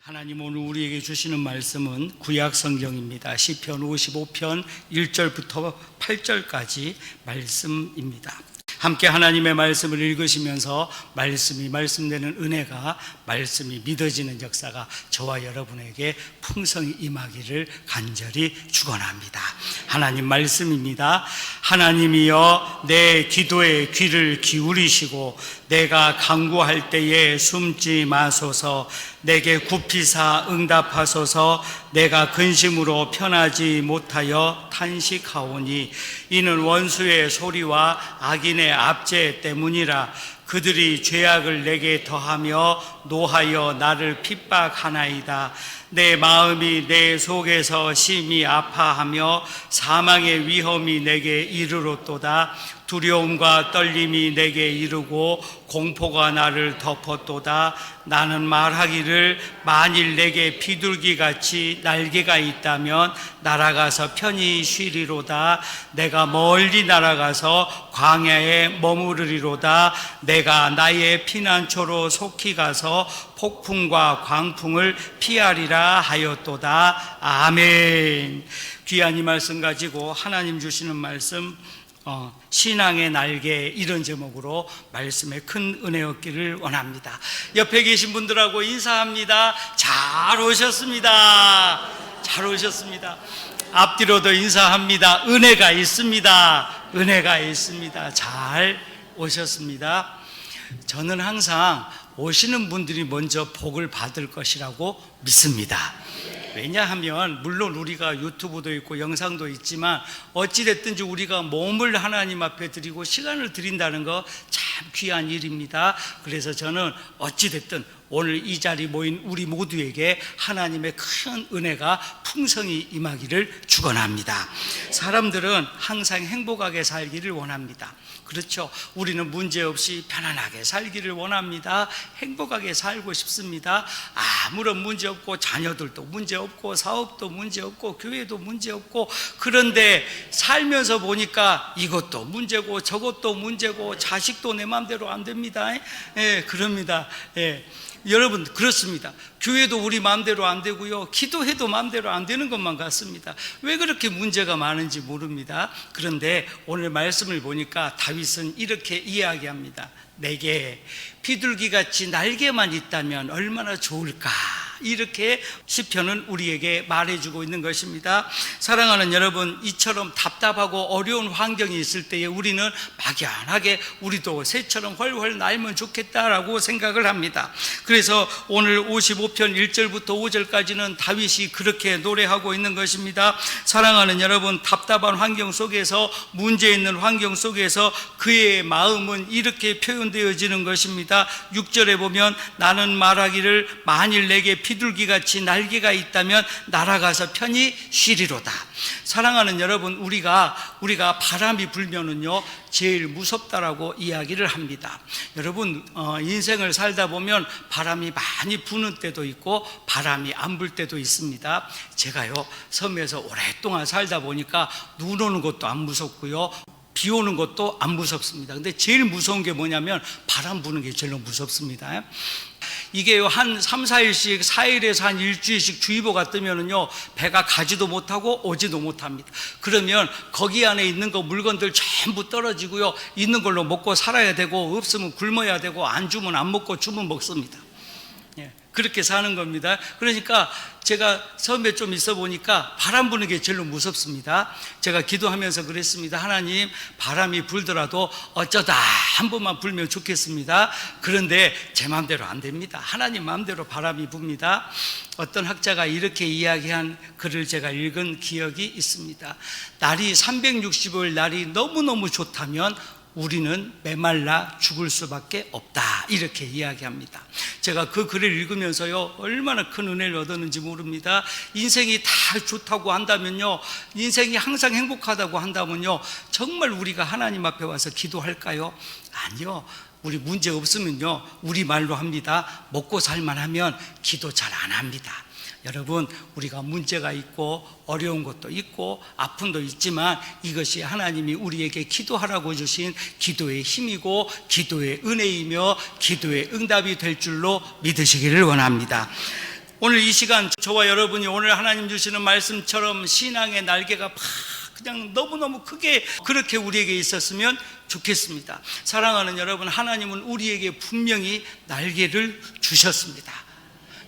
하나님 오늘 우리에게 주시는 말씀은 구약 성경입니다. 시편 55편 1절부터 8절까지 말씀입니다. 함께 하나님의 말씀을 읽으시면서 말씀되는 은혜가, 말씀이 믿어지는 역사가 저와 여러분에게 풍성히 임하기를 간절히 축원합니다. 하나님 말씀입니다. 하나님이여 내 기도에 귀를 기울이시고 내가 간구할 때에 숨지 마소서. 내게 굽히사 응답하소서. 내가 근심으로 편하지 못하여 탄식하오니 이는 원수의 소리와 악인의 압제 때문이라. 그들이 죄악을 내게 더하며 노하여 나를 핍박하나이다. 내 마음이 내 속에서 심히 아파하며 사망의 위험이 내게 이르렀도다. 두려움과 떨림이 내게 이르고 공포가 나를 덮었도다. 나는 말하기를 만일 내게 비둘기같이 날개가 있다면 날아가서 편히 쉬리로다. 내가 멀리 날아가서 광야에 머무르리로다. 내가 나의 피난처로 속히 가서 폭풍과 광풍을 피하리라 하였도다. 아멘. 귀한 이 말씀 가지고 하나님 주시는 말씀, 신앙의 날개, 이런 제목으로 말씀에 큰 은혜 얻기를 원합니다. 옆에 계신 분들하고 인사합니다. 잘 오셨습니다. 잘 오셨습니다. 앞뒤로도 인사합니다. 은혜가 있습니다. 은혜가 있습니다. 잘 오셨습니다. 저는 항상 오시는 분들이 먼저 복을 받을 것이라고 믿습니다. 왜냐하면 물론 우리가 유튜브도 있고 영상도 있지만 어찌됐든지 우리가 몸을 하나님 앞에 드리고 시간을 드린다는 거 참 귀한 일입니다. 그래서 저는 어찌됐든 오늘 이 자리 모인 우리 모두에게 하나님의 큰 은혜가 풍성히 임하기를 축원합니다. 사람들은 항상 행복하게 살기를 원합니다. 그렇죠. 우리는 문제없이 편안하게 살기를 원합니다. 행복하게 살고 싶습니다. 아무런 문제 없고, 자녀들도 문제 없고, 사업도 문제 없고, 교회도 문제 없고, 그런데 살면서 보니까 이것도 문제고 저것도 문제고 자식도 내 마음대로 안 됩니다. 그럽니다. 여러분, 그렇습니다. 교회도 우리 마음대로 안 되고요, 기도해도 마음대로 안 되는 것만 같습니다. 왜 그렇게 문제가 많은지 모릅니다. 그런데 오늘 말씀을 보니까 다윗은 이렇게 이야기합니다. 내게 비둘기같이 날개만 있다면 얼마나 좋을까, 이렇게 시편은 우리에게 말해주고 있는 것입니다. 사랑하는 여러분, 이처럼 답답하고 어려운 환경이 있을 때에 우리는 막연하게 우리도 새처럼 훨훨 날면 좋겠다라고 생각을 합니다. 그래서 오늘 55편 1절부터 5절까지는 다윗이 그렇게 노래하고 있는 것입니다. 사랑하는 여러분, 답답한 환경 속에서, 문제 있는 환경 속에서 그의 마음은 이렇게 표현되어지는 것입니다. 6절에 보면 나는 말하기를 만일 내게 비둘기같이 날개가 있다면 날아가서 편히 쉬리로다. 사랑하는 여러분, 우리가 바람이 불면은요 제일 무섭다라고 이야기를 합니다. 여러분, 인생을 살다 보면 바람이 많이 부는 때도 있고 바람이 안 불 때도 있습니다. 제가요 섬에서 오랫동안 살다 보니까 눈 오는 것도 안 무섭고요, 비 오는 것도 안 무섭습니다. 근데 제일 무서운 게 뭐냐면 바람 부는 게 제일 무섭습니다. 이게요 한 3, 4일씩, 4일에서 한 일주일씩 주의보가 뜨면은요 배가 가지도 못하고 오지도 못합니다. 그러면 거기 안에 있는 거 물건들 전부 떨어지고요, 있는 걸로 먹고 살아야 되고, 없으면 굶어야 되고, 안 주면 안 먹고 주면 먹습니다. 그렇게 사는 겁니다. 그러니까 제가 섬에 좀 있어 보니까 바람 부는 게 제일 무섭습니다. 제가 기도하면서 그랬습니다. 하나님, 바람이 불더라도 어쩌다 한 번만 불면 좋겠습니다. 그런데 제 마음대로 안 됩니다. 하나님 마음대로 바람이 붑니다. 어떤 학자가 이렇게 이야기한 글을 제가 읽은 기억이 있습니다. 날이 365일 날이 너무너무 좋다면 우리는 메말라 죽을 수밖에 없다, 이렇게 이야기합니다. 제가 그 글을 읽으면서요 얼마나 큰 은혜를 얻었는지 모릅니다. 인생이 다 좋다고 한다면요, 인생이 항상 행복하다고 한다면요, 정말 우리가 하나님 앞에 와서 기도할까요? 아니요. 우리 문제 없으면요, 우리 말로 합니다. 먹고 살만하면 기도 잘 안 합니다. 여러분, 우리가 문제가 있고 어려운 것도 있고 아픔도 있지만 이것이 하나님이 우리에게 기도하라고 주신 기도의 힘이고 기도의 은혜이며 기도의 응답이 될 줄로 믿으시기를 원합니다. 오늘 이 시간 저와 여러분이 오늘 하나님 주시는 말씀처럼 신앙의 날개가 막 그냥 너무너무 크게 그렇게 우리에게 있었으면 좋겠습니다. 사랑하는 여러분, 하나님은 우리에게 분명히 날개를 주셨습니다.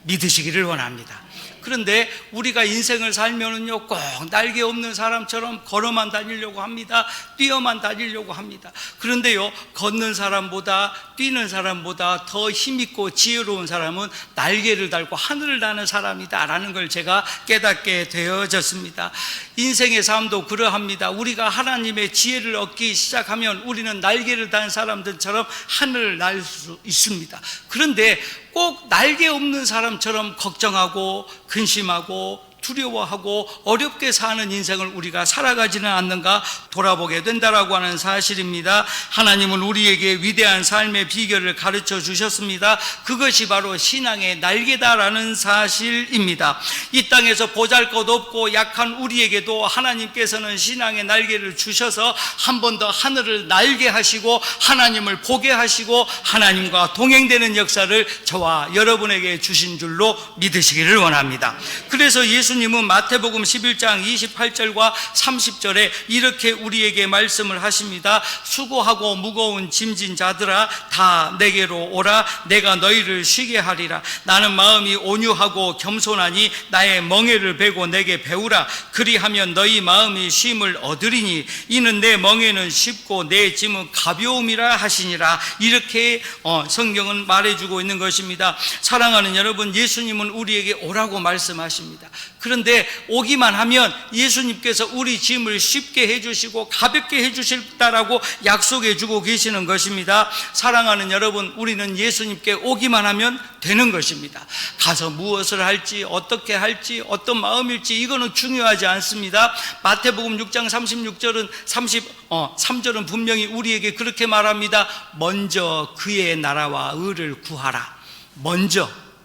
믿으시기를 원합니다. 그런데 우리가 인생을 살면은요, 꼭 날개 없는 사람처럼 걸어만 다니려고 합니다. 뛰어만 다니려고 합니다. 그런데요, 걷는 사람보다 뛰는 사람보다 더 힘있고 지혜로운 사람은 날개를 달고 하늘을 나는 사람이다라는 걸 제가 깨닫게 되어졌습니다. 인생의 삶도 그러합니다. 우리가 하나님의 지혜를 얻기 시작하면 우리는 날개를 단 사람들처럼 하늘을 날 수 있습니다. 그런데 꼭 날개 없는 사람처럼 걱정하고 근심하고 두려워하고 어렵게 사는 인생을 우리가 살아가지는 않는가 돌아보게 된다라고 하는 사실입니다. 하나님은 우리에게 위대한 삶의 비결을 가르쳐 주셨습니다. 그것이 바로 신앙의 날개다라는 사실입니다. 이 땅에서 보잘것없고 약한 우리에게도 하나님께서는 신앙의 날개를 주셔서 한 번 더 하늘을 날게 하시고 하나님을 보게 하시고 하나님과 동행되는 역사를 저와 여러분에게 주신 줄로 믿으시기를 원합니다. 그래서 예수님은 마태복음 11장 28절과 30절에 이렇게 우리에게 말씀을 하십니다. 수고하고 무거운 짐진 자들아 다 내게로 오라. 내가 너희를 쉬게 하리라. 나는 마음이 온유하고 겸손하니 나의 멍에를 베고 내게 배우라. 그리하면 너희 마음이 쉼을 얻으리니 이는 내 멍에는 쉽고 내 짐은 가벼움이라 하시니라. 이렇게 성경은 말해주고 있는 것입니다. 사랑하는 여러분, 예수님은 우리에게 오라고 말씀하십니다. 그런데 오기만 하면 예수님께서 우리 짐을 쉽게 해주시고 가볍게 해주실다라고 약속해 주고 계시는 것입니다. 사랑하는 여러분, 우리는 예수님께 오기만 하면 되는 것입니다. 가서 무엇을 할지 어떻게 할지 어떤 마음일지 이거는 중요하지 않습니다. 마태복음 6장 36절은 33절은 분명히 우리에게 그렇게 말합니다. 먼저 그의 나라와 의를 구하라.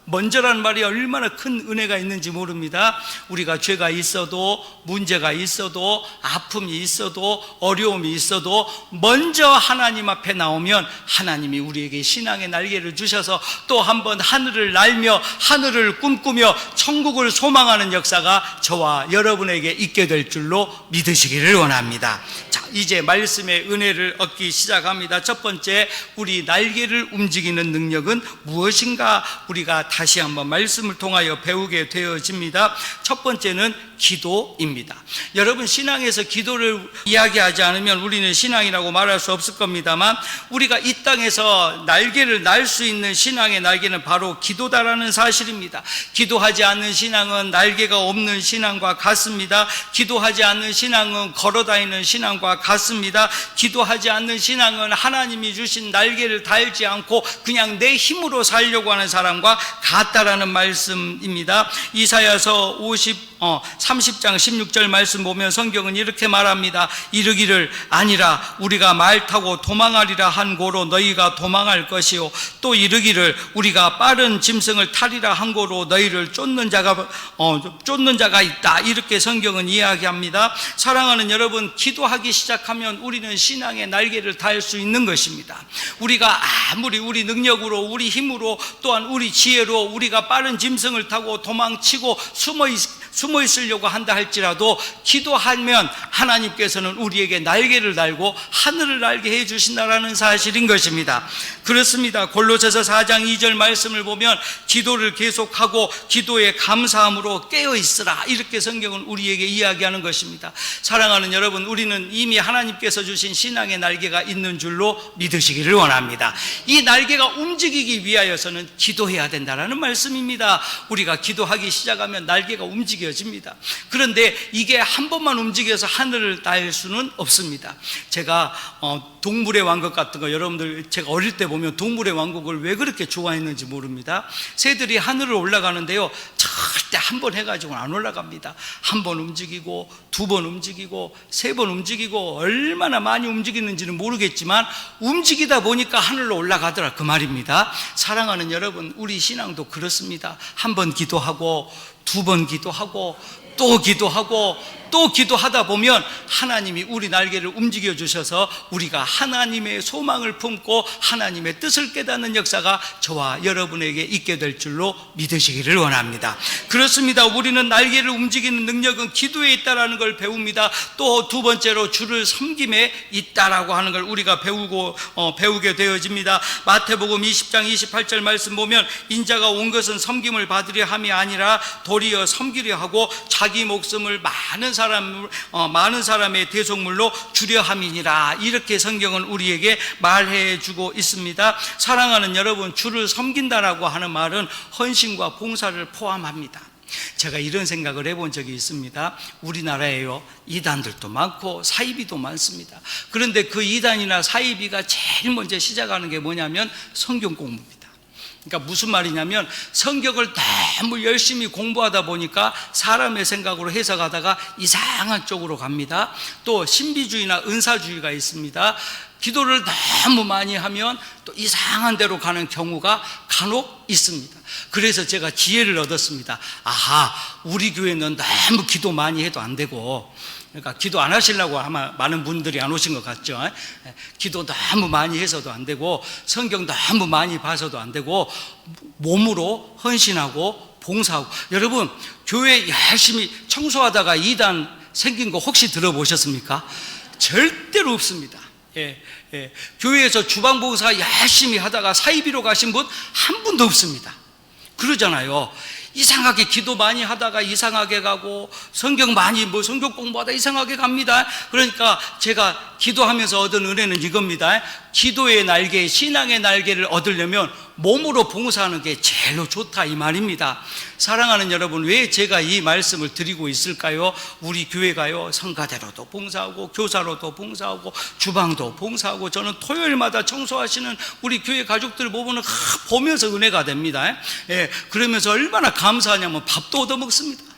먼저라는 말이 얼마나 큰 은혜가 있는지 모릅니다. 우리가 죄가 있어도 문제가 있어도 아픔이 있어도 어려움이 있어도 먼저 하나님 앞에 나오면 하나님이 우리에게 신앙의 날개를 주셔서 또 한 번 하늘을 날며 하늘을 꿈꾸며 천국을 소망하는 역사가 저와 여러분에게 있게 될 줄로 믿으시기를 원합니다. 자, 이제 말씀의 은혜를 얻기 시작합니다. 첫 번째, 우리 날개를 움직이는 능력은 무엇인가 우리가 다시 한번 말씀을 통하여 배우게 되어집니다. 첫 번째는 기도입니다. 여러분, 신앙에서 기도를 이야기하지 않으면 우리는 신앙이라고 말할 수 없을 겁니다만, 우리가 이 땅에서 날개를 날 수 있는 신앙의 날개는 바로 기도다라는 사실입니다. 기도하지 않는 신앙은 날개가 없는 신앙과 같습니다. 기도하지 않는 신앙은 걸어다니는 신앙과 같습니다. 기도하지 않는 신앙은 하나님이 주신 날개를 달지 않고 그냥 내 힘으로 살려고 하는 사람과 같다라는 말씀입니다. 이사야서 30장 16절 말씀 보면 성경은 이렇게 말합니다. 이르기를 아니라 우리가 말 타고 도망하리라 한 고로 너희가 도망할 것이요 또 이르기를 우리가 빠른 짐승을 타리라 한 고로 너희를 쫓는 자가 있다. 이렇게 성경은 이야기합니다. 사랑하는 여러분, 기도하기 시작하면 우리는 신앙의 날개를 달 수 있는 것입니다. 우리가 아무리 우리 능력으로 우리 힘으로 또한 우리 지혜로 우리가 빠른 짐승을 타고 도망치고 숨어 있으려고 한다 할지라도 기도하면 하나님께서는 우리에게 날개를 달고 하늘을 날게 해주신다라는 사실인 것입니다. 그렇습니다. 골로새서 4장 2절 말씀을 보면 기도를 계속하고 기도에 감사함으로 깨어있으라. 이렇게 성경은 우리에게 이야기하는 것입니다. 사랑하는 여러분, 우리는 이미 하나님께서 주신 신앙의 날개가 있는 줄로 믿으시기를 원합니다. 이 날개가 움직이기 위하여서는 기도해야 된다라는 말씀입니다. 우리가 기도하기 시작하면 날개가 움직여집니다. 그런데 이게 한 번만 움직여서 하늘을 날 수는 없습니다. 제가 동물의 왕국 같은 거, 여러분들 제가 어릴 때 보면 동물의 왕국을 왜 그렇게 좋아했는지 모릅니다. 새들이 하늘을 올라가는데요, 절대 한 번 해가지고는 안 올라갑니다. 한 번 움직이고 두 번 움직이고 세 번 움직이고 얼마나 많이 움직이는지는 모르겠지만 움직이다 보니까 하늘로 올라가더라, 그 말입니다. 사랑하는 여러분, 우리 신앙도 그렇습니다. 한 번 기도하고 두 번 기도하고 또 기도하고 또 기도하다 보면 하나님이 우리 날개를 움직여 주셔서 우리가 하나님의 소망을 품고 하나님의 뜻을 깨닫는 역사가 저와 여러분에게 있게 될 줄로 믿으시기를 원합니다. 그렇습니다. 우리는 날개를 움직이는 능력은 기도에 있다라는 걸 배웁니다. 또 두 번째로 주를 섬김에 있다라고 하는 걸 우리가 배우게 되어집니다. 마태복음 20장 28절 말씀 보면 인자가 온 것은 섬김을 받으려 함이 아니라 도리어 섬기려 하고 자기 목숨을 많은 사람의 대속물로 주려 함이니라. 이렇게 성경은 우리에게 말해 주고 있습니다. 사랑하는 여러분, 주를 섬긴다라고 하는 말은 헌신과 봉사를 포함합니다. 제가 이런 생각을 해본 적이 있습니다. 우리나라에요, 이단들도 많고 사이비도 많습니다. 그런데 그 이단이나 사이비가 제일 먼저 시작하는 게 뭐냐면 성경 공부입니다. 그러니까 무슨 말이냐면 성경을 너무 열심히 공부하다 보니까 사람의 생각으로 해석하다가 이상한 쪽으로 갑니다. 또 신비주의나 은사주의가 있습니다. 기도를 너무 많이 하면 또 이상한 데로 가는 경우가 간혹 있습니다. 그래서 제가 지혜를 얻었습니다. 아하, 우리 교회는 너무 기도 많이 해도 안 되고, 그러니까 기도 안 하시려고 아마 많은 분들이 안 오신 것 같죠. 기도 너무 많이 해서도 안 되고, 성경 너무 많이 봐서도 안 되고, 몸으로 헌신하고 봉사하고. 여러분, 교회 열심히 청소하다가 이단 생긴 거 혹시 들어보셨습니까? 절대로 없습니다. 교회에서 주방봉사 열심히 하다가 사이비로 가신 분 한 분도 없습니다. 그러잖아요. 이상하게 기도 많이 하다가 이상하게 가고, 성경 공부하다 이상하게 갑니다. 그러니까 제가 기도하면서 얻은 은혜는 이겁니다. 기도의 날개, 신앙의 날개를 얻으려면 몸으로 봉사하는 게 제일로 좋다, 이 말입니다. 사랑하는 여러분, 왜 제가 이 말씀을 드리고 있을까요? 우리 교회가요, 성가대로도 봉사하고 교사로도 봉사하고 주방도 봉사하고, 저는 토요일마다 청소하시는 우리 교회 가족들 보면서 은혜가 됩니다. 그러면서 얼마나 감사하냐면 밥도 얻어먹습니다.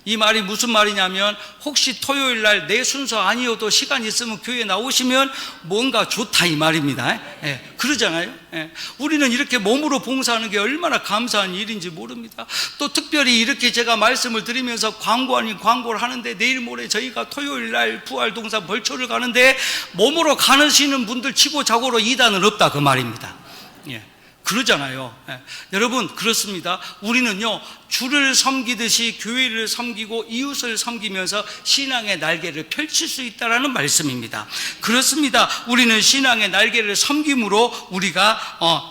이 말이 무슨 말이냐면, 혹시 토요일 날 내 순서 아니어도 시간 있으면 교회에 나오시면 뭔가 좋다, 이 말입니다. 그러잖아요. 우리는 이렇게 몸으로 봉사하는 게 얼마나 감사한 일인지 모릅니다. 또 특별히 이렇게 제가 말씀을 드리면서 광고 아닌 광고를 하는데, 내일 모레 저희가 토요일 날 부활동산 벌초를 가는데 몸으로 가시는 분들 치고 자고로 이단은 없다, 그 말입니다. 그러잖아요. 여러분, 그렇습니다. 우리는요, 주를 섬기듯이 교회를 섬기고 이웃을 섬기면서 신앙의 날개를 펼칠 수 있다라는 말씀입니다. 그렇습니다. 우리는 신앙의 날개를 섬김으로 우리가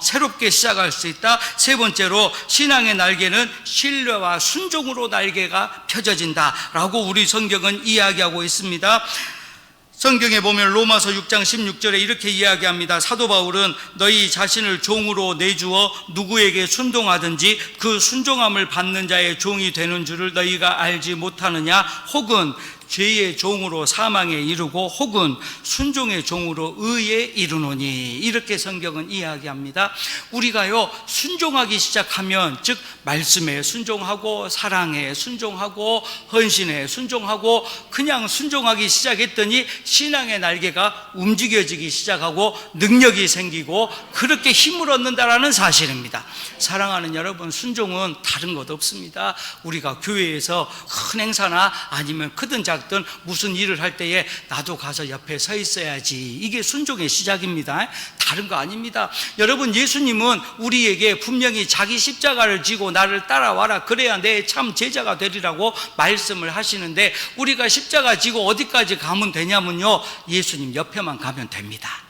새롭게 시작할 수 있다. 세 번째로, 신앙의 날개는 신뢰와 순종으로 날개가 펴져진다라고 우리 성경은 이야기하고 있습니다. 성경에 보면 로마서 6장 16절에 이렇게 이야기합니다. 사도 바울은 너희 자신을 종으로 내주어 누구에게 순종하든지 그 순종함을 받는 자의 종이 되는 줄을 너희가 알지 못하느냐? 혹은 죄의 종으로 사망에 이르고 혹은 순종의 종으로 의에 이르노니. 이렇게 성경은 이야기합니다. 우리가요, 순종하기 시작하면, 즉 말씀에 순종하고 사랑에 순종하고 헌신에 순종하고 그냥 순종하기 시작했더니 신앙의 날개가 움직여지기 시작하고 능력이 생기고 그렇게 힘을 얻는다라는 사실입니다. 사랑하는 여러분, 순종은 다른 것 없습니다. 우리가 교회에서 큰 행사나 아니면 크든 작든 무슨 일을 할 때에 나도 가서 옆에 서 있어야지, 이게 순종의 시작입니다. 다른 거 아닙니다. 여러분, 예수님은 우리에게 분명히 자기 십자가를 지고 나를 따라와라, 그래야 내 참 제자가 되리라고 말씀을 하시는데, 우리가 십자가 지고 어디까지 가면 되냐면요, 예수님 옆에만 가면 됩니다.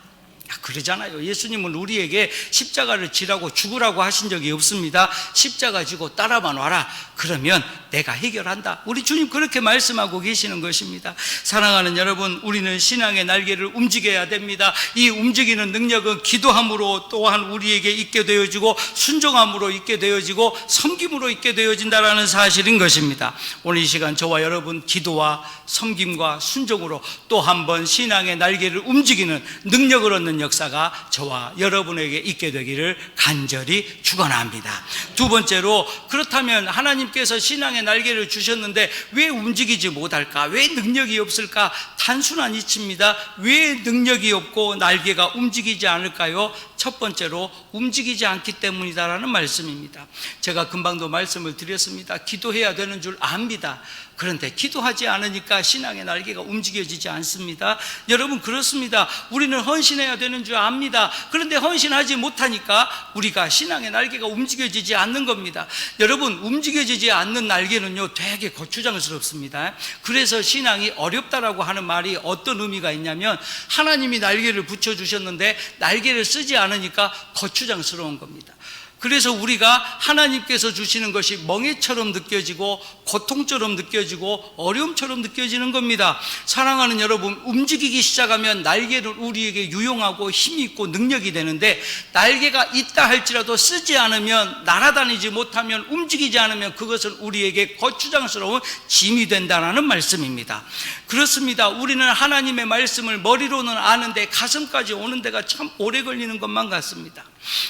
그러잖아요. 예수님은 우리에게 십자가를 지라고 죽으라고 하신 적이 없습니다. 십자가 지고 따라만 와라, 그러면 내가 해결한다. 우리 주님 그렇게 말씀하고 계시는 것입니다. 사랑하는 여러분, 우리는 신앙의 날개를 움직여야 됩니다. 이 움직이는 능력은 기도함으로 또한 우리에게 있게 되어지고, 순종함으로 있게 되어지고, 섬김으로 있게 되어진다라는 사실인 것입니다. 오늘 이 시간 저와 여러분, 기도와 섬김과 순종으로 또 한 번 신앙의 날개를 움직이는 능력을 얻는 역사가 저와 여러분에게 있게 되기를 간절히 축원합니다. 두 번째로, 그렇다면 하나님께서 신앙의 날개를 주셨는데 왜 움직이지 못할까? 왜 능력이 없을까? 단순한 이치입니다. 왜 능력이 없고 날개가 움직이지 않을까요? 첫 번째로 움직이지 않기 때문이다라는 말씀입니다. 제가 금방도 말씀을 드렸습니다. 기도해야 되는 줄 압니다. 그런데 기도하지 않으니까 신앙의 날개가 움직여지지 않습니다. 여러분, 그렇습니다. 우리는 헌신해야 되는 줄 압니다. 그런데 헌신하지 못하니까 우리가 신앙의 날개가 움직여지지 않는 겁니다. 여러분, 움직여지지 않는 날개는요 되게 거추장스럽습니다. 그래서 신앙이 어렵다라고 하는 말이 어떤 의미가 있냐면, 하나님이 날개를 붙여주셨는데 날개를 쓰지 않으니까 거추장스러운 겁니다. 그래서 우리가 하나님께서 주시는 것이 멍해처럼 느껴지고 고통처럼 느껴지고 어려움처럼 느껴지는 겁니다. 사랑하는 여러분, 움직이기 시작하면 날개는 우리에게 유용하고 힘이 있고 능력이 되는데, 날개가 있다 할지라도 쓰지 않으면, 날아다니지 못하면, 움직이지 않으면 그것은 우리에게 거추장스러운 짐이 된다는 말씀입니다. 그렇습니다. 우리는 하나님의 말씀을 머리로는 아는데 가슴까지 오는 데가 참 오래 걸리는 것만 같습니다.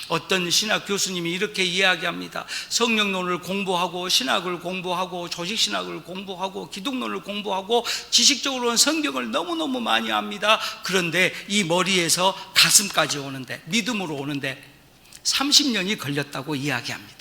어떤 신학 교수님이 이렇게 이야기합니다. 성령론을 공부하고 신학을 공부하고 조직신학을 공부하고 기독론을 공부하고 지식적으로는 성경을 너무너무 많이 압니다. 그런데 이 머리에서 가슴까지 오는데, 믿음으로 오는데 30년이 걸렸다고 이야기합니다.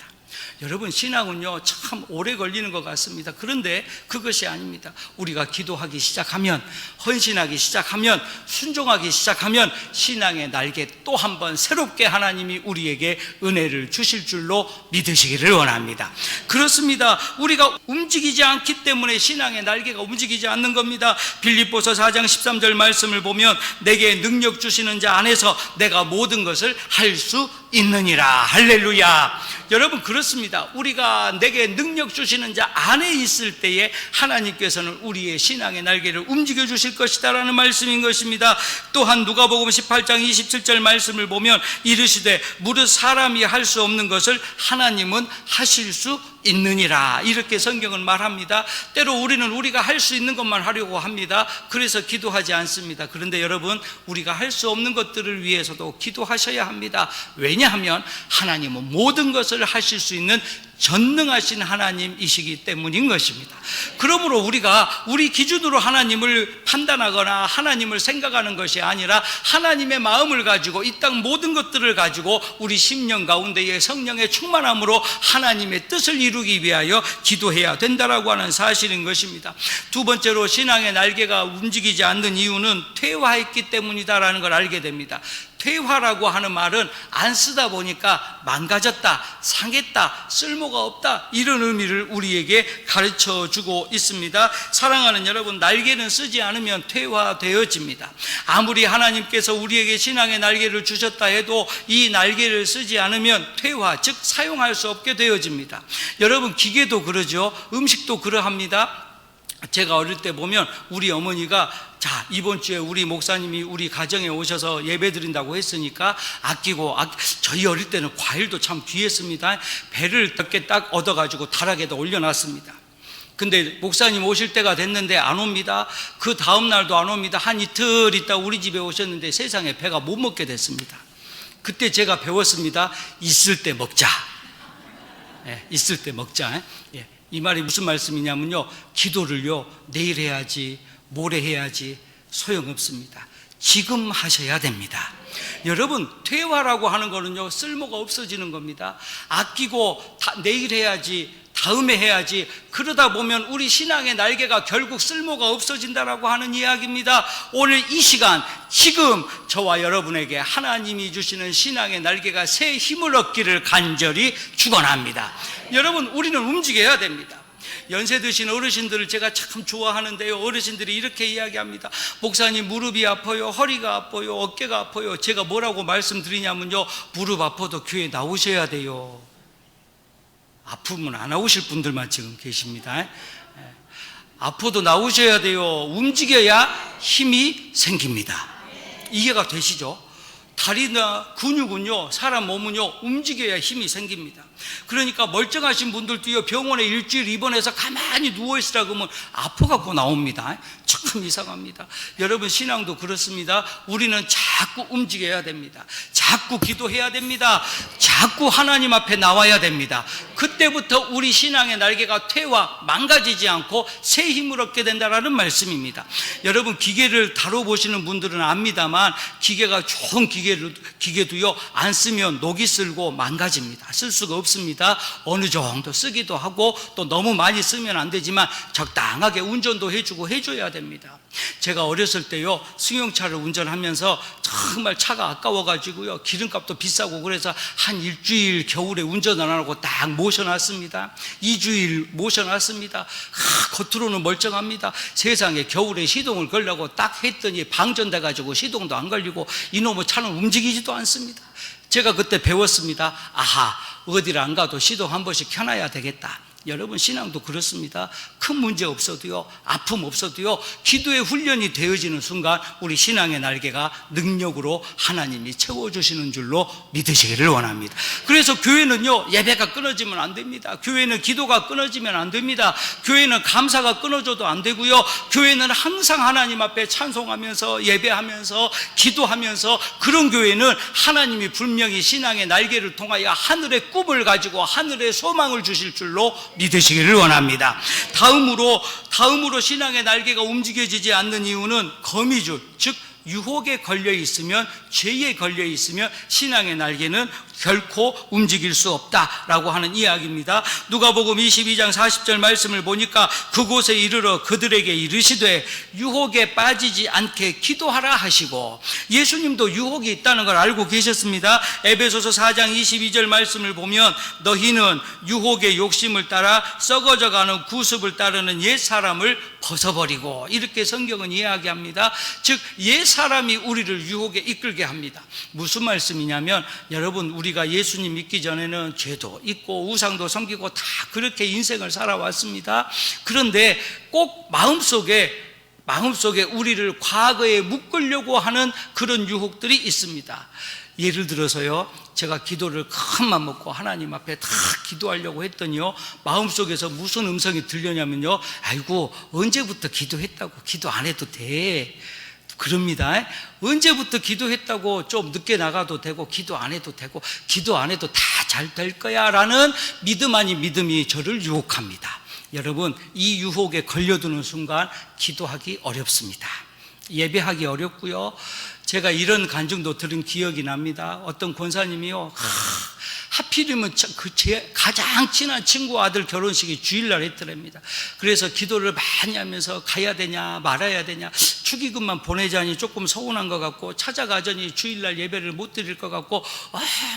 여러분, 신앙은요 참 오래 걸리는 것 같습니다. 그런데 그것이 아닙니다. 우리가 기도하기 시작하면, 헌신하기 시작하면, 순종하기 시작하면 신앙의 날개 또 한 번 새롭게 하나님이 우리에게 은혜를 주실 줄로 믿으시기를 원합니다. 그렇습니다. 우리가 움직이지 않기 때문에 신앙의 날개가 움직이지 않는 겁니다. 빌립보서 4장 13절 말씀을 보면, 내게 능력 주시는 자 안에서 내가 모든 것을 할 수 있느니라. 할렐루야. 여러분, 그렇습니다. 우리가 내게 능력 주시는 자 안에 있을 때에 하나님께서는 우리의 신앙의 날개를 움직여 주실 것이다라는 말씀인 것입니다. 또한 누가복음 18장 27절 말씀을 보면, 이르시되 무릇 사람이 할 수 없는 것을 하나님은 하실 수 있느니라. 이렇게 성경은 말합니다. 때로 우리는 우리가 할 수 있는 것만 하려고 합니다. 그래서 기도하지 않습니다. 그런데 여러분, 우리가 할 수 없는 것들을 위해서도 기도하셔야 합니다. 왜냐하면 하나님은 모든 것을 하실 수 있는 전능하신 하나님이시기 때문인 것입니다. 그러므로 우리가 우리 기준으로 하나님을 판단하거나 하나님을 생각하는 것이 아니라, 하나님의 마음을 가지고 이 땅 모든 것들을 가지고 우리 심령 가운데에 성령의 충만함으로 하나님의 뜻을 이루기 위하여 기도해야 된다라고 하는 사실인 것입니다. 두 번째로 신앙의 날개가 움직이지 않는 이유는 퇴화했기 때문이다라는 걸 알게 됩니다. 퇴화라고 하는 말은 안 쓰다 보니까 망가졌다, 상했다, 쓸모가 없다, 이런 의미를 우리에게 가르쳐 주고 있습니다. 사랑하는 여러분, 날개는 쓰지 않으면 퇴화되어집니다. 아무리 하나님께서 우리에게 신앙의 날개를 주셨다 해도 이 날개를 쓰지 않으면 퇴화, 즉 사용할 수 없게 되어집니다. 여러분, 기계도 그러죠. 음식도 그러합니다. 제가 어릴 때 보면 우리 어머니가, 자, 이번 주에 우리 목사님이 우리 가정에 오셔서 예배 드린다고 했으니까 저희 어릴 때는 과일도 참 귀했습니다. 배를 몇 개 딱 얻어가지고 다락에다 올려놨습니다. 근데 목사님 오실 때가 됐는데 안 옵니다. 그 다음 날도 안 옵니다. 한 이틀 있다 우리 집에 오셨는데 세상에 배가 못 먹게 됐습니다. 그때 제가 배웠습니다. 있을 때 먹자. 있을 때 먹자. 이 말이 무슨 말씀이냐면요, 기도를요 내일 해야지, 모레 해야지 소용없습니다. 지금 하셔야 됩니다. 여러분, 퇴화라고 하는 거는요 쓸모가 없어지는 겁니다. 아끼고 내일 해야지, 다음에 해야지, 그러다 보면 우리 신앙의 날개가 결국 쓸모가 없어진다라고 하는 이야기입니다. 오늘 이 시간, 지금 저와 여러분에게 하나님이 주시는 신앙의 날개가 새 힘을 얻기를 간절히 축원합니다. 여러분, 우리는 움직여야 됩니다. 연세 드신 어르신들을 제가 참 좋아하는데요, 어르신들이 이렇게 이야기합니다. 목사님, 무릎이 아파요, 허리가 아파요, 어깨가 아파요. 제가 뭐라고 말씀드리냐면요, 무릎 아파도 교회 나오셔야 돼요. 아프면 안 나오실 분들만 지금 계십니다. 아파도 나오셔야 돼요. 움직여야 힘이 생깁니다. 이해가 되시죠? 다리나 근육은요, 사람 몸은요, 움직여야 힘이 생깁니다. 그러니까 멀쩡하신 분들도요, 병원에 일주일 입원해서 가만히 누워있으라 그러면 아파갖고 나옵니다. 참 이상합니다. 여러분, 신앙도 그렇습니다. 우리는 자꾸 움직여야 됩니다. 자꾸 기도해야 됩니다. 자꾸 하나님 앞에 나와야 됩니다. 그때부터 우리 신앙의 날개가 퇴화, 망가지지 않고 새 힘을 얻게 된다는 말씀입니다. 여러분, 기계를 다뤄보시는 분들은 압니다만, 기계가 좋은 기계도요, 안 쓰면 녹이 슬고 망가집니다. 쓸 수가 없습니다. 어느 정도 쓰기도 하고, 또 너무 많이 쓰면 안 되지만 적당하게 운전도 해주고 해줘야 됩니다. 제가 어렸을 때요, 승용차를 운전하면서 정말 차가 아까워가지고요, 기름값도 비싸고 그래서 한 일주일 겨울에 운전 안 하고 딱 모셔놨습니다. 2주일 모셔놨습니다. 겉으로는 멀쩡합니다. 세상에, 겨울에 시동을 걸려고 딱 했더니 방전돼가지고 시동도 안 걸리고 이놈의 차는 움직이지도 않습니다. 제가 그때 배웠습니다. 아하, 어디를 안 가도 시동 한 번씩 켜놔야 되겠다. 여러분, 신앙도 그렇습니다. 큰 문제 없어도요, 아픔 없어도요, 기도의 훈련이 되어지는 순간 우리 신앙의 날개가 능력으로 하나님이 채워주시는 줄로 믿으시기를 원합니다. 그래서 교회는요, 예배가 끊어지면 안 됩니다. 교회는 기도가 끊어지면 안 됩니다. 교회는 감사가 끊어져도 안 되고요, 교회는 항상 하나님 앞에 찬송하면서 예배하면서 기도하면서, 그런 교회는 하나님이 분명히 신앙의 날개를 통하여 하늘의 꿈을 가지고 하늘의 소망을 주실 줄로 믿으시기를 원합니다. 다음으로 신앙의 날개가 움직여지지 않는 이유는 거미줄, 즉 유혹에 걸려 있으면, 죄에 걸려 있으면 신앙의 날개는 결코 움직일 수 없다라고 하는 이야기입니다. 누가복음 22장 40절 말씀을 보니까 그곳에 이르러 그들에게 이르시되 유혹에 빠지지 않게 기도하라 하시고, 예수님도 유혹이 있다는 걸 알고 계셨습니다. 에베소서 4장 22절 말씀을 보면 너희는 유혹의 욕심을 따라 썩어져가는 구습을 따르는 옛 사람을 벗어버리고, 이렇게 성경은 이야기합니다. 즉 옛 사람이 우리를 유혹에 이끌게 합니다. 무슨 말씀이냐면, 여러분, 우리가 예수님 믿기 전에는 죄도 있고 우상도 섬기고 다 그렇게 인생을 살아왔습니다. 그런데 꼭 마음속에 우리를 과거에 묶으려고 하는 그런 유혹들이 있습니다. 예를 들어서요, 제가 기도를 큰맘 먹고 하나님 앞에 다 기도하려고 했더니요, 마음속에서 무슨 음성이 들려냐면요, 아이고 언제부터 기도했다고, 기도 안 해도 돼, 그럽니다. 언제부터 기도했다고 좀 늦게 나가도 되고 기도 안 해도 되고 기도 안 해도 다 잘 될 거야 라는 믿음 아닌 믿음이 저를 유혹합니다. 여러분, 이 유혹에 걸려드는 순간 기도하기 어렵습니다. 예배하기 어렵고요. 제가 이런 간증도 들은 기억이 납니다. 어떤 권사님이요, 하필이면 제 가장 친한 친구 아들 결혼식이 주일날 했더랍니다. 그래서 기도를 많이 하면서 가야 되냐 말아야 되냐, 축의금만 보내자니 조금 서운한 것 같고, 찾아가자니 주일날 예배를 못 드릴 것 같고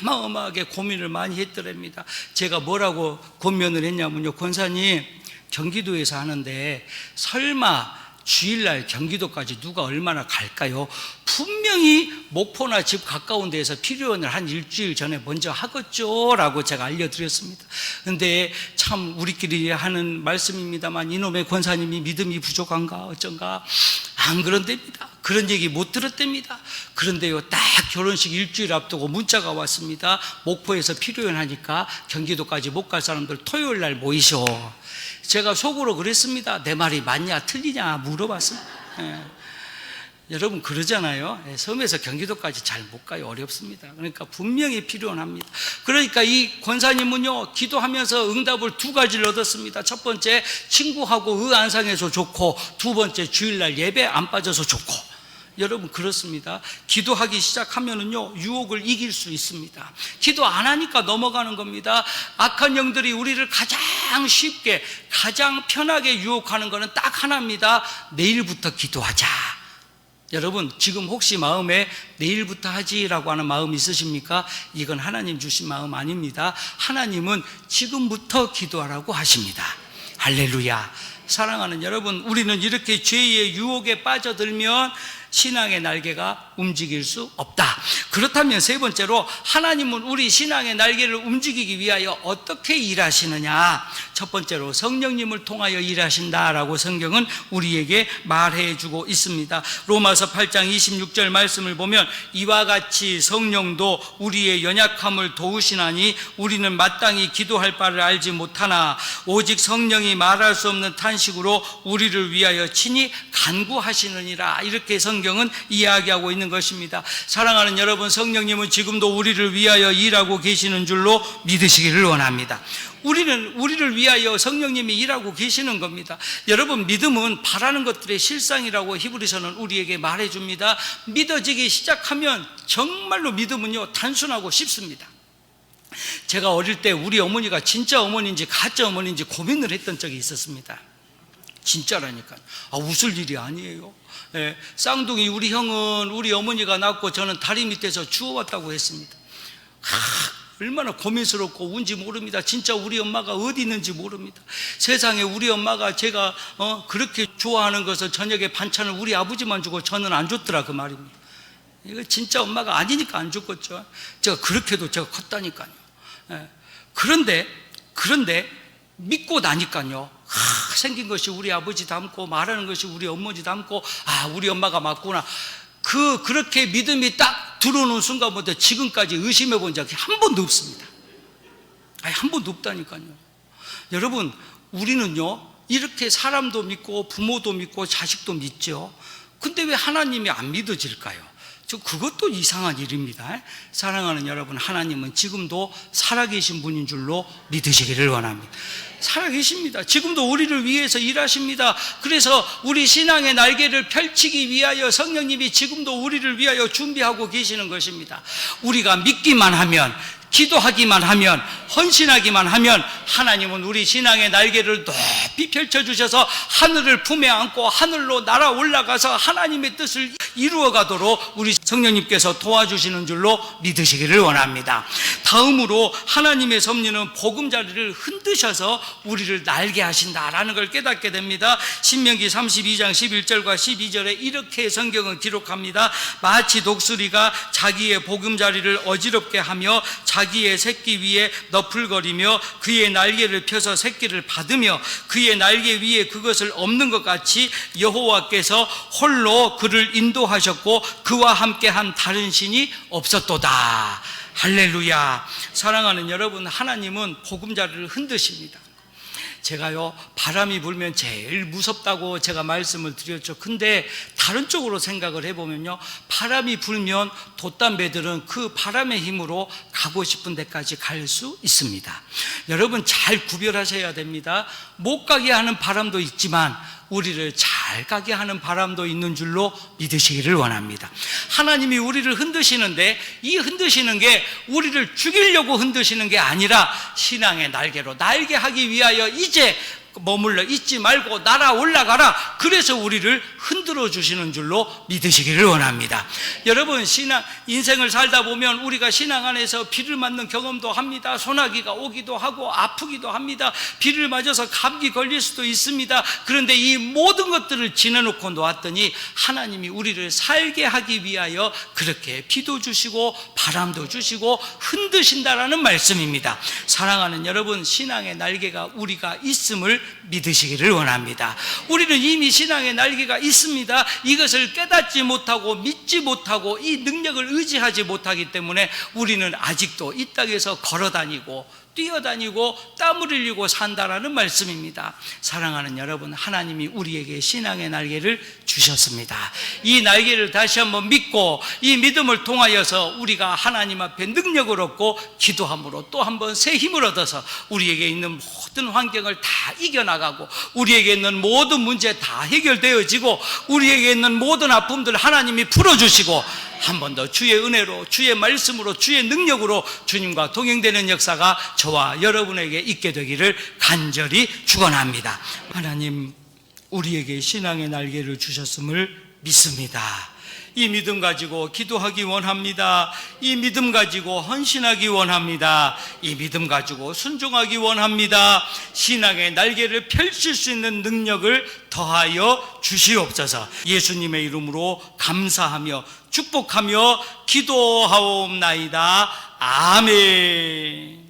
어마어마하게 고민을 많이 했더랍니다. 제가 뭐라고 권면을 했냐면요, 권사님, 경기도에서 하는데 설마 주일날 경기도까지 누가 얼마나 갈까요? 분명히 목포나 집 가까운 데에서 필요원을 한 일주일 전에 먼저 하겠죠 라고 제가 알려드렸습니다. 근데 참 우리끼리 하는 말씀입니다만, 이놈의 권사님이 믿음이 부족한가 어쩐가 안 그런답니다. 그런 얘기 못 들었답니다. 그런데요, 딱 결혼식 일주일 앞두고 문자가 왔습니다. 목포에서 필요원 하니까 경기도까지 못 갈 사람들 토요일 날 모이셔. 제가 속으로 그랬습니다. 내 말이 맞냐 틀리냐 물어봤습니다. 여러분 그러잖아요. 섬에서 경기도까지 잘 못 가요. 어렵습니다. 그러니까 분명히 필요합니다. 그러니까 이 권사님은요, 기도하면서 응답을 두 가지를 얻었습니다. 첫 번째, 친구하고 의안상에서 좋고, 두 번째, 주일날 예배 안 빠져서 좋고. 여러분 그렇습니다. 기도하기 시작하면은요, 유혹을 이길 수 있습니다. 기도 안 하니까 넘어가는 겁니다. 악한 영들이 우리를 가장 쉽게, 가장 편하게 유혹하는 것은 딱 하나입니다. 내일부터 기도하자. 여러분 지금 혹시 마음에 내일부터 하지라고 하는 마음 있으십니까? 이건 하나님 주신 마음 아닙니다. 하나님은 지금부터 기도하라고 하십니다. 할렐루야. 사랑하는 여러분, 우리는 이렇게 죄의 유혹에 빠져들면 신앙의 날개가 움직일 수 없다. 그렇다면 세 번째로 하나님은 우리 신앙의 날개를 움직이기 위하여 어떻게 일하시느냐? 첫 번째로 성령님을 통하여 일하신다라고 성경은 우리에게 말해주고 있습니다. 로마서 8장 26절 말씀을 보면 이와 같이 성령도 우리의 연약함을 도우시나니 우리는 마땅히 기도할 바를 알지 못하나 오직 성령이 말할 수 없는 탄식으로 우리를 위하여 친히 간구하시느니라. 이렇게 성경은 이야기하고 있는 것입니다. 사랑하는 여러분, 성령님은 지금도 우리를 위하여 일하고 계시는 줄로 믿으시기를 원합니다. 우리를 위하여 성령님이 일하고 계시는 겁니다. 여러분, 믿음은 바라는 것들의 실상이라고 히브리서는 우리에게 말해줍니다. 믿어지기 시작하면 정말로 믿음은요, 단순하고 쉽습니다. 제가 어릴 때 우리 어머니가 진짜 어머니인지 가짜 어머니인지 고민을 했던 적이 있었습니다. 진짜라니까요. 웃을 일이 아니에요. 쌍둥이 우리 형은 우리 어머니가 낳고 저는 다리 밑에서 주워왔다고 했습니다. 얼마나 고민스럽고 운지 모릅니다. 진짜 우리 엄마가 어디 있는지 모릅니다. 세상에 우리 엄마가 제가 그렇게 좋아하는 것을 저녁에 반찬을 우리 아버지만 주고 저는 안 줬더라, 그 말입니다. 이거 진짜 엄마가 아니니까 안 줬겠죠. 제가 그렇게도 제가 컸다니까요. 그런데 믿고 나니까요, 생긴 것이 우리 아버지 닮고 말하는 것이 우리 어머니 닮고, 우리 엄마가 맞구나. 그렇게 믿음이 딱 들어오는 순간부터 지금까지 의심해 본 적이 한 번도 없습니다. 한 번도 없다니까요. 여러분, 우리는요, 이렇게 사람도 믿고 부모도 믿고 자식도 믿죠. 근데 왜 하나님이 안 믿어질까요? 그것도 이상한 일입니다. 사랑하는 여러분, 하나님은 지금도 살아계신 분인 줄로 믿으시기를 원합니다. 살아계십니다. 지금도 우리를 위해서 일하십니다. 그래서 우리 신앙의 날개를 펼치기 위하여 성령님이 지금도 우리를 위하여 준비하고 계시는 것입니다. 우리가 믿기만 하면, 기도하기만 하면, 헌신하기만 하면 하나님은 우리 신앙의 날개를 높이 펼쳐주셔서 하늘을 품에 안고 하늘로 날아 올라가서 하나님의 뜻을 이루어 가도록 우리 성령님께서 도와주시는 줄로 믿으시기를 원합니다. 다음으로 하나님의 섭리는 보금자리를 흔드셔서 우리를 날게 하신다라는 걸 깨닫게 됩니다. 신명기 32장 11절과 12절에 이렇게 성경은 기록합니다. 마치 독수리가 자기의 보금자리를 어지럽게 하며 자기의 새끼 위에 너풀거리며 그의 날개를 펴서 새끼를 받으며 그의 날개 위에 그것을 엎는 것 같이 여호와께서 홀로 그를 인도하셨고 그와 함께한 다른 신이 없었도다. 할렐루야. 사랑하는 여러분, 하나님은 보금자리를 흔드십니다. 제가요, 바람이 불면 제일 무섭다고 제가 말씀을 드렸죠. 근데 다른 쪽으로 생각을 해보면요, 바람이 불면 돛담배들은 그 바람의 힘으로 가고 싶은 데까지 갈 수 있습니다. 여러분, 잘 구별하셔야 됩니다. 못 가게 하는 바람도 있지만 우리를 잘 가게 하는 바람도 있는 줄로 믿으시기를 원합니다. 하나님이 우리를 흔드시는데 이 흔드시는 게 우리를 죽이려고 흔드시는 게 아니라 신앙의 날개로 날게 하기 위하여 이제 머물러 있지 말고 날아 올라가라. 그래서 우리를 흔들어 주시는 줄로 믿으시기를 원합니다. 여러분, 인생을 살다 보면 우리가 신앙 안에서 비를 맞는 경험도 합니다. 소나기가 오기도 하고 아프기도 합니다. 비를 맞아서 감기 걸릴 수도 있습니다. 그런데 이 모든 것들을 지내놓고 놓았더니 하나님이 우리를 살게 하기 위하여 그렇게 비도 주시고 바람도 주시고 흔드신다라는 말씀입니다. 사랑하는 여러분, 신앙의 날개가 우리가 있음을 믿으시기를 원합니다. 우리는 이미 신앙의 날개가 있습니다. 이것을 깨닫지 못하고 믿지 못하고 이 능력을 의지하지 못하기 때문에 우리는 아직도 이 땅에서 걸어다니고 뛰어다니고 땀을 흘리고 산다라는 말씀입니다. 사랑하는 여러분, 하나님이 우리에게 신앙의 날개를 주셨습니다. 이 날개를 다시 한번 믿고 이 믿음을 통하여서 우리가 하나님 앞에 능력을 얻고 기도함으로 또 한번 새 힘을 얻어서 우리에게 있는 모든 환경을 다 이겨나가고 우리에게 있는 모든 문제 다 해결되어지고 우리에게 있는 모든 아픔들 하나님이 풀어주시고 한 번 더 주의 은혜로 주의 말씀으로 주의 능력으로 주님과 동행되는 역사가 저와 여러분에게 있게 되기를 간절히 축원합니다. 하나님, 우리에게 신앙의 날개를 주셨음을 믿습니다. 이 믿음 가지고 기도하기 원합니다. 이 믿음 가지고 헌신하기 원합니다. 이 믿음 가지고 순종하기 원합니다. 신앙의 날개를 펼칠 수 있는 능력을 더하여 주시옵소서. 예수님의 이름으로 감사하며 축복하며 기도하옵나이다. 아멘.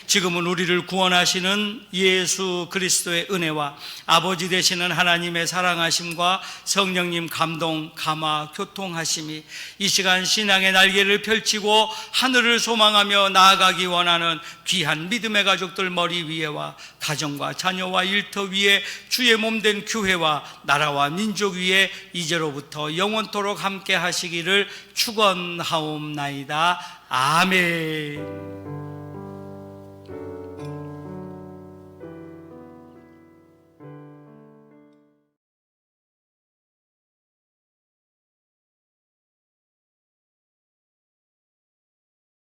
지금은 우리를 구원하시는 예수 그리스도의 은혜와 아버지 되시는 하나님의 사랑하심과 성령님 감동, 감화, 교통하심이 이 시간 신앙의 날개를 펼치고 하늘을 소망하며 나아가기 원하는 귀한 믿음의 가족들 머리 위에와 가정과 자녀와 일터 위에 주의 몸된 교회와 나라와 민족 위에 이제로부터 영원토록 함께 하시기를 축원하옵나이다. 아멘.